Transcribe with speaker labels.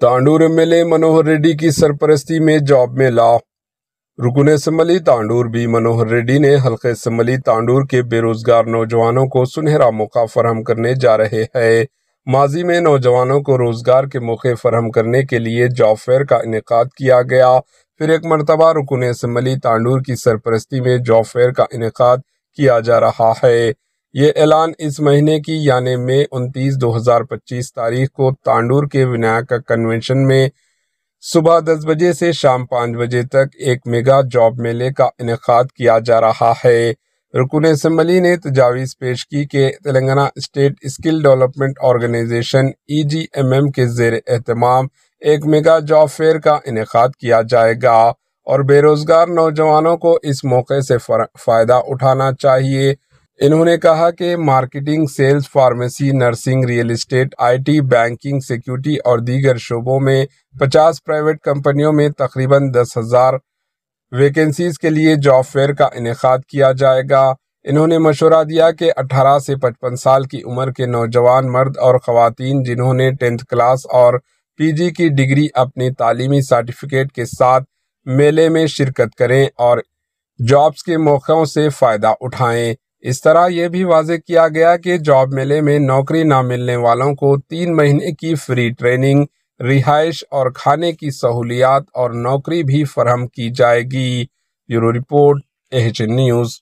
Speaker 1: Tandur MLA मनोहर रेड्डी की सरपरस्ती में job मेला। रुकन असम्बली तांडूर बी मनोहर रेड्डी ने हल्के असम्बली तांडूर के बेरोजगार नौजवानों को सुनहरा मौका फराहम करने जा रहे हैं। माजी में नौजवानों को रोजगार के मौके फराहम करने के लिए जॉब फेयर का इनेकाद किया गया। फिर एक मरतबा रुकन असम्बली तांडूर की सरपरस्ती में जॉब फेयर का इनेकाद किया जा रहा है। ये ऐलान इस महीने की यानी मई 29, 2025 तारीख को तांडूर के विनायक कन्वेंशन में सुबह 10 बजे से शाम 5 बजे तक एक मेगा जॉब मेले का इनेकाद किया जा रहा है। रुकन असम्बली ने तजावीज़ पेश की कि Telangana state skill development organisation EGMM के ज़ेर एहतमाम एक मेगा जॉब फेयर का इनेकाद किया जाएगा और बेरोजगार नौजवानों को इस मौके से फ़ायदा उठाना चाहिए। इन्होंने कहा कि marketing, sales, pharmacy, nursing, real estate, IT, banking, security और दीगर शोबों में 50 प्राइवेट कंपनियों में तकरीबन 10,000 वैकेंसीज के लिए जॉब फेयर का इनेकाद किया जाएगा। इन्होंने मशवरा दिया कि 18 से 55 साल की उम्र के नौजवान मर्द और ख़वातीन जिन्होंने 10th क्लास और PG की डिग्री अपनी तालीमी सर्टिफिकेट के साथ मेले में शिरकत करें और जॉब्स के मौक़ों से फ़ायदा उठाएं। इस तरह यह भी वाज़ेह किया गया कि जॉब मेले में नौकरी ना मिलने वालों को 3 महीने की फ्री ट्रेनिंग, रिहाइश और खाने की सहूलियात और नौकरी भी फराहम की जाएगी। Bureau report, AHN news.